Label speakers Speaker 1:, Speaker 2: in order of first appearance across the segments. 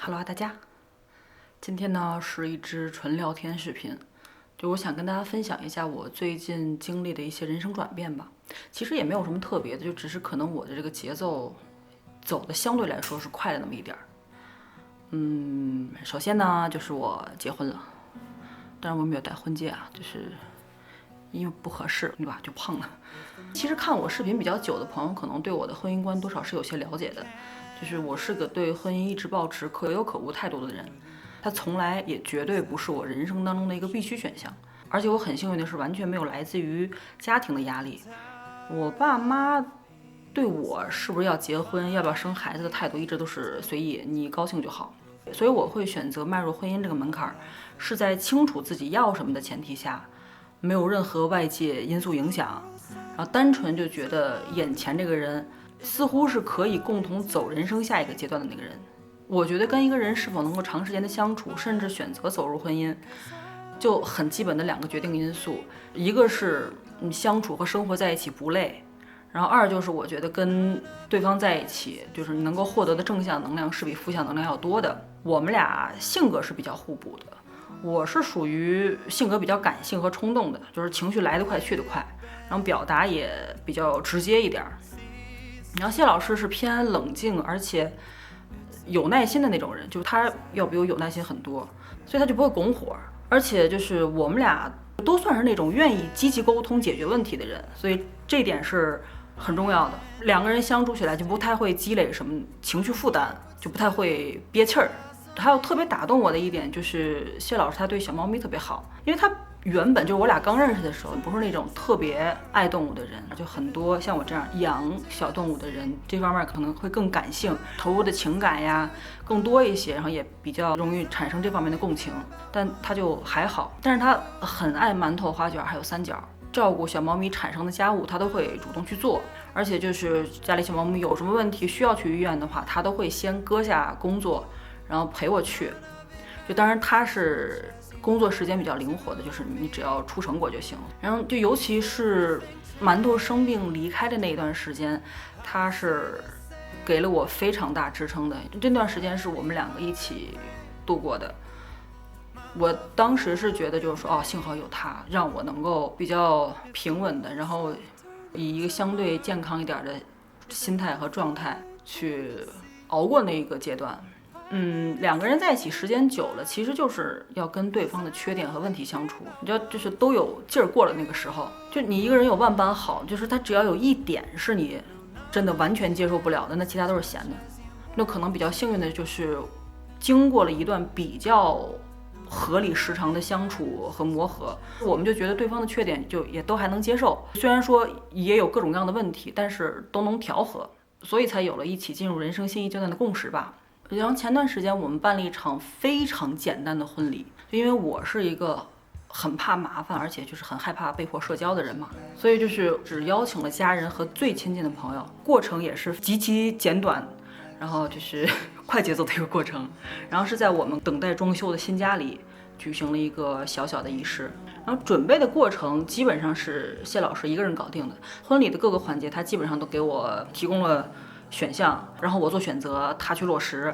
Speaker 1: Hello，大家，今天呢是一支纯聊天视频，我想跟大家分享一下我最近经历的一些人生转变吧。其实也没有什么特别的，就只是可能我的这个节奏走的相对来说是快了那么一点儿。首先呢就是我结婚了，当然我没有戴婚戒啊，就是因为不合适，对吧？就胖了。其实看我视频比较久的朋友，可能对我的婚姻观多少是有些了解的。就是我是个对婚姻一直保持可有可无态度的人，它从来也绝对不是我人生当中的一个必须选项。而且我很幸运的是，完全没有来自于家庭的压力。我爸妈对我是不是要结婚、要不要生孩子的态度一直都是随意，你高兴就好。所以我会选择迈入婚姻这个门槛，是在清楚自己要什么的前提下，没有任何外界因素影响，然后单纯就觉得眼前这个人似乎是可以共同走人生下一个阶段的那个人。我觉得跟一个人是否能够长时间的相处，甚至选择走入婚姻，就很基本的两个决定因素，一个是你相处和生活在一起不累，然后二就是我觉得跟对方在一起，就是能够获得的正向能量是比负向能量要多的。我们俩性格是比较互补的，我是属于性格比较感性和冲动的，就是情绪来得快去得快，然后表达也比较直接一点。然后谢老师是偏冷静而且有耐心的那种人，就是他要比我有耐心很多，所以他就不会拱火。而且就是我们俩都算是那种愿意积极沟通解决问题的人，所以这一点是很重要的。两个人相处起来就不太会积累什么情绪负担，就不太会憋气儿。还有特别打动我的一点就是谢老师他对小猫咪特别好，因为他原本就是我俩刚认识的时候不是那种特别爱动物的人，就很多像我这样养小动物的人这方面可能会更感性，投入的情感呀更多一些，然后也比较容易产生这方面的共情，但他就还好。但是他很爱馒头、花卷还有三角，照顾小猫咪产生的家务他都会主动去做，而且就是家里小猫咪有什么问题需要去医院的话，他都会先搁下工作然后陪我去。就当然他是工作时间比较灵活的，就是你只要出成果就行。然后就尤其是馒头生病离开的那一段时间，他是给了我非常大支撑的。这段时间是我们两个一起度过的。我当时是觉得就是说，幸好有他，让我能够比较平稳的，然后以一个相对健康一点的心态和状态去熬过那一个阶段。两个人在一起时间久了，其实就是要跟对方的缺点和问题相处。你知道，就是都有劲儿过了那个时候，就你一个人有万般好，就是他只要有一点是你真的完全接受不了的，那其他都是闲的。那可能比较幸运的就是，经过了一段比较合理时长的相处和磨合，我们就觉得对方的缺点就也都还能接受，虽然说也有各种各样的问题，但是都能调和，所以才有了一起进入人生新一阶段的共识吧。然后前段时间我们办了一场非常简单的婚礼，因为我是一个很怕麻烦，而且就是很害怕被迫社交的人嘛，所以就是只邀请了家人和最亲近的朋友，过程也是极其简短，然后就是快节奏的一个过程。然后是在我们等待装修的新家里举行了一个小小的仪式，然后准备的过程基本上是谢老师一个人搞定的，婚礼的各个环节他基本上都给我提供了选项，然后我做选择，他去落实，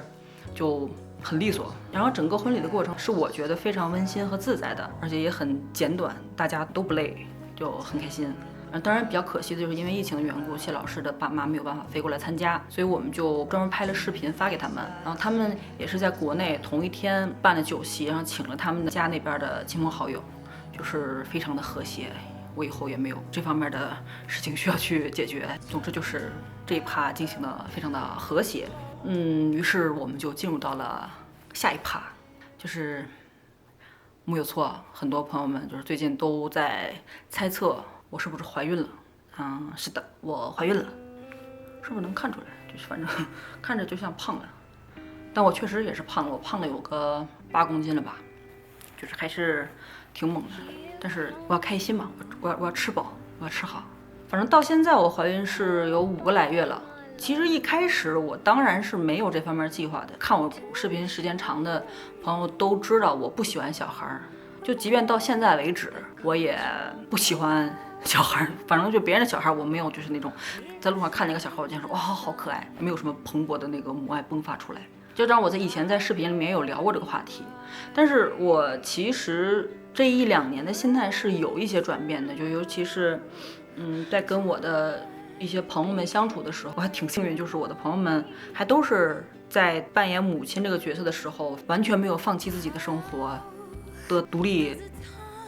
Speaker 1: 就很利索。然后整个婚礼的过程是我觉得非常温馨和自在的，而且也很简短，大家都不累，就很开心。当然比较可惜的就是因为疫情的缘故，谢老师的爸妈没有办法飞过来参加，所以我们就专门拍了视频发给他们。然后他们也是在国内同一天办了酒席，然后请了他们家那边的亲朋好友，就是非常的和谐。我以后也没有这方面的事情需要去解决。总之就是这一趴进行的非常的和谐。于是我们就进入到了下一趴，就是没有错，很多朋友们就是最近都在猜测我是不是怀孕了。是的，我怀孕了，是不是能看出来？就是反正看着就像胖了，但我确实也是胖了，我胖了有个8公斤了吧，就是还是挺猛的。但是我要开心嘛，我要吃饱，我要吃好。反正到现在我怀孕是有5个来月了。其实一开始我当然是没有这方面计划的，看我视频时间长的朋友都知道我不喜欢小孩，就即便到现在为止，我也不喜欢小孩。反正就别人的小孩我没有，就是那种在路上看见一个小孩我就说哇好可爱，没有什么蓬勃的那个母爱迸发出来。就让我在以前在视频里面有聊过这个话题，但是我其实这1-2年的心态是有一些转变的，就尤其是，在跟我的一些朋友们相处的时候，我还挺幸运，就是我的朋友们还都是在扮演母亲这个角色的时候，完全没有放弃自己的生活的独立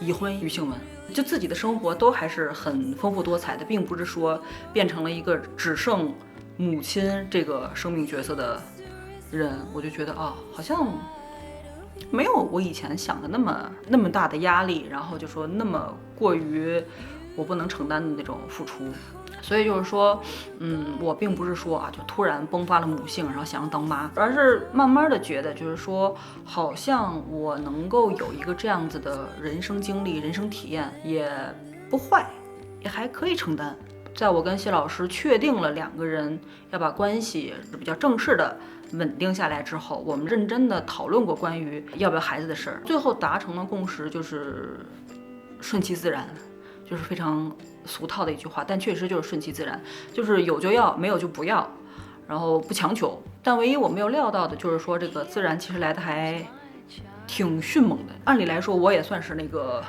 Speaker 1: 已婚女性们，就自己的生活都还是很丰富多彩的，并不是说变成了一个只剩母亲这个生命角色的人。我就觉得好像没有我以前想的那么大的压力，然后就说那么过于我不能承担的那种付出。所以就是说，我并不是说就突然迸发了母性，然后想要当妈，而是慢慢的觉得，就是说，好像我能够有一个这样子的人生经历、人生体验，也不坏，也还可以承担。在我跟谢老师确定了2个人要把关系比较正式的稳定下来之后，我们认真的讨论过关于要不要孩子的事儿，最后达成了共识，就是顺其自然，就是非常俗套的一句话，但确实就是顺其自然，就是有就要，没有就不要，然后不强求。但唯一我没有料到的就是说，这个自然其实来的还挺迅猛的。按理来说，我也算是那个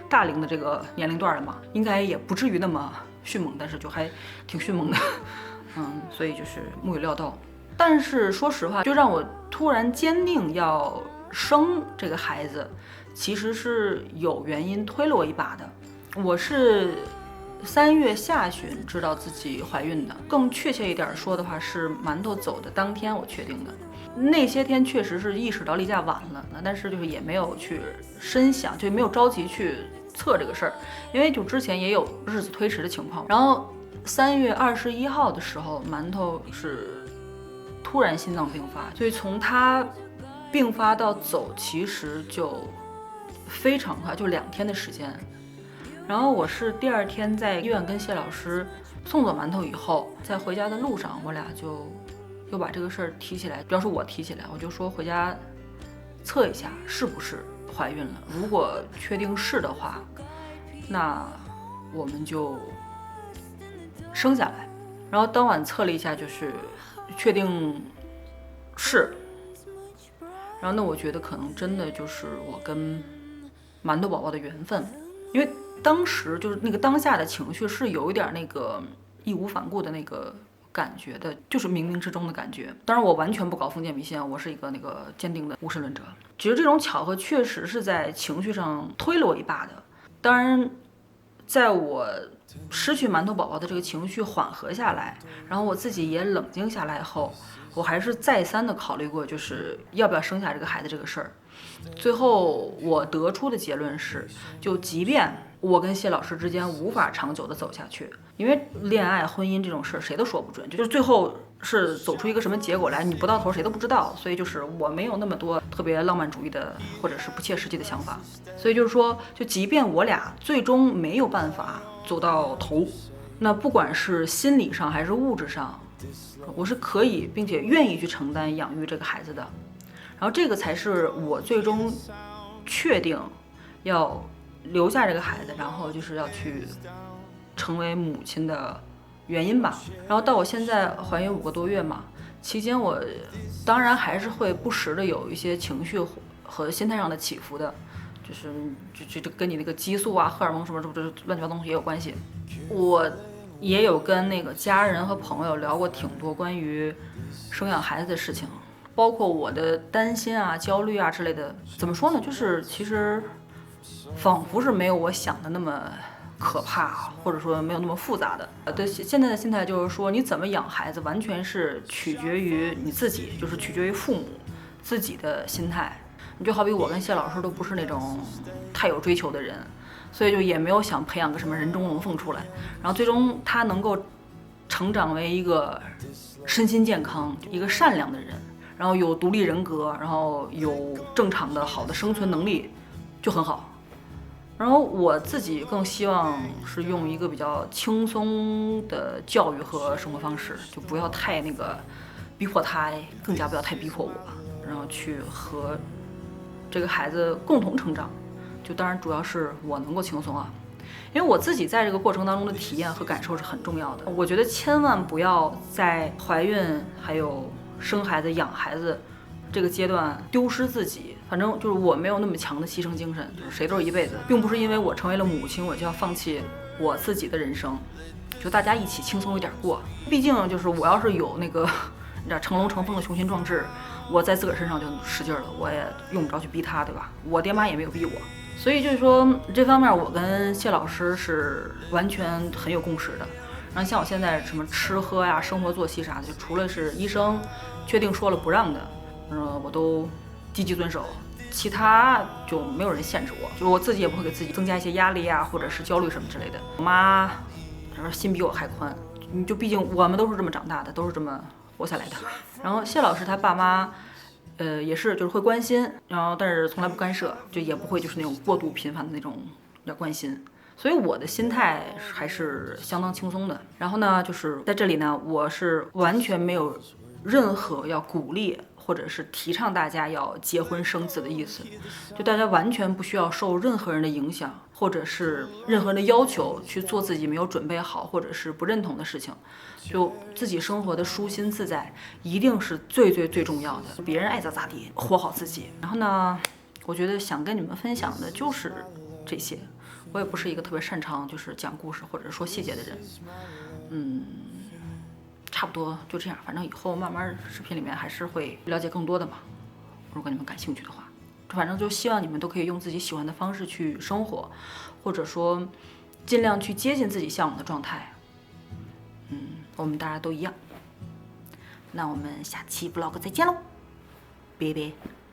Speaker 1: 大龄的这个年龄段了嘛，应该也不至于那么迅猛，但是就还挺迅猛的，所以就是木有料到。但是说实话，就让我突然坚定要生这个孩子，其实是有原因推了我一把的。我是3月下旬知道自己怀孕的，更确切一点说的话，是馒头走的当天我确定的。那些天确实是意识到例假晚了，但是就是也没有去深想，就没有着急去测这个事儿，因为就之前也有日子推迟的情况。然后3月21号的时候，馒头是突然心脏病发，所以从他病发到走其实就非常快，就2天的时间。然后我是第2天在医院跟谢老师送走馒头以后，在回家的路上，我俩就又把这个事儿提起来，主要是我提起来，我就说回家测一下是不是怀孕了，如果确定是的话，那我们就生下来。然后当晚测了一下，就是确定是，然后那我觉得可能真的就是我跟馒头宝宝的缘分，因为当时就是那个当下的情绪是有一点那个义无反顾的那个感觉的，就是冥冥之中的感觉。当然我完全不搞封建迷信，我是一个那个坚定的无神论者。其实这种巧合确实是在情绪上推了我一把的。当然在我失去馒头宝宝的这个情绪缓和下来，然后我自己也冷静下来后，我还是再三的考虑过，就是要不要生下这个孩子这个事儿。最后我得出的结论是，就即便我跟谢老师之间无法长久的走下去，因为恋爱婚姻这种事儿谁都说不准，就是最后是走出一个什么结果来，你不到头谁都不知道。所以就是我没有那么多特别浪漫主义的或者是不切实际的想法。所以就是说，就即便我俩最终没有办法走到头，那不管是心理上还是物质上，我是可以并且愿意去承担养育这个孩子的。然后这个才是我最终确定要留下这个孩子，然后就是要去成为母亲的原因吧。然后到我现在怀孕5个多月嘛，期间我当然还是会不时的有一些情绪和心态上的起伏的，就是就跟你那个激素啊、荷尔蒙什么这乱七八糟东西也有关系。我也有跟那个家人和朋友聊过挺多关于生养孩子的事情，包括我的担心啊、焦虑啊之类的。怎么说呢？就是其实仿佛是没有我想的那么可怕，或者说没有那么复杂的。对，现在的心态就是说，你怎么养孩子，完全是取决于你自己，就是取决于父母自己的心态。你就好比我跟谢老师都不是那种太有追求的人，所以就也没有想培养个什么人中龙凤出来。然后最终他能够成长为一个身心健康、一个善良的人，然后有独立人格，然后有正常的好的生存能力，就很好。然后我自己更希望是用一个比较轻松的教育和生活方式，就不要太那个逼迫他，更加不要太逼迫我，然后去和这个孩子共同成长。就当然主要是我能够轻松啊，因为我自己在这个过程当中的体验和感受是很重要的。我觉得千万不要在怀孕还有生孩子、养孩子这个阶段丢失自己。反正就是我没有那么强的牺牲精神，就是谁都是一辈子，并不是因为我成为了母亲，我就要放弃我自己的人生，就大家一起轻松一点过。毕竟就是我要是有那个你知道成龙成凤的雄心壮志，我在自个儿身上就使劲了，我也用不着去逼他，对吧？我爹妈也没有逼我。所以就是说这方面我跟谢老师是完全很有共识的。然后像我现在什么吃喝呀、生活作息啥的，就除了是医生确定说了不让的，我都积极遵守，其他就没有人限制我，就是我自己也不会给自己增加一些压力啊，或者是焦虑什么之类的。我妈心比我还宽，就毕竟我们都是这么长大的，都是这么活下来的。然后谢老师他爸妈也是就是会关心，然后但是从来不干涉，就也不会就是那种过度频繁的那种要关心。所以我的心态还是相当轻松的。然后呢，就是在这里呢，我是完全没有任何要鼓励或者是提倡大家要结婚生子的意思，就大家完全不需要受任何人的影响，或者是任何人的要求去做自己没有准备好或者是不认同的事情，就自己生活的舒心自在，一定是最重要的。别人爱咋咋地，活好自己。然后呢，我觉得想跟你们分享的就是这些。我也不是一个特别擅长就是讲故事或者说细节的人，差不多就这样。反正以后慢慢视频里面还是会了解更多的嘛，如果你们感兴趣的话。反正就希望你们都可以用自己喜欢的方式去生活，或者说尽量去接近自己向往的状态。我们大家都一样。那我们下期 vlog 再见喽，拜拜。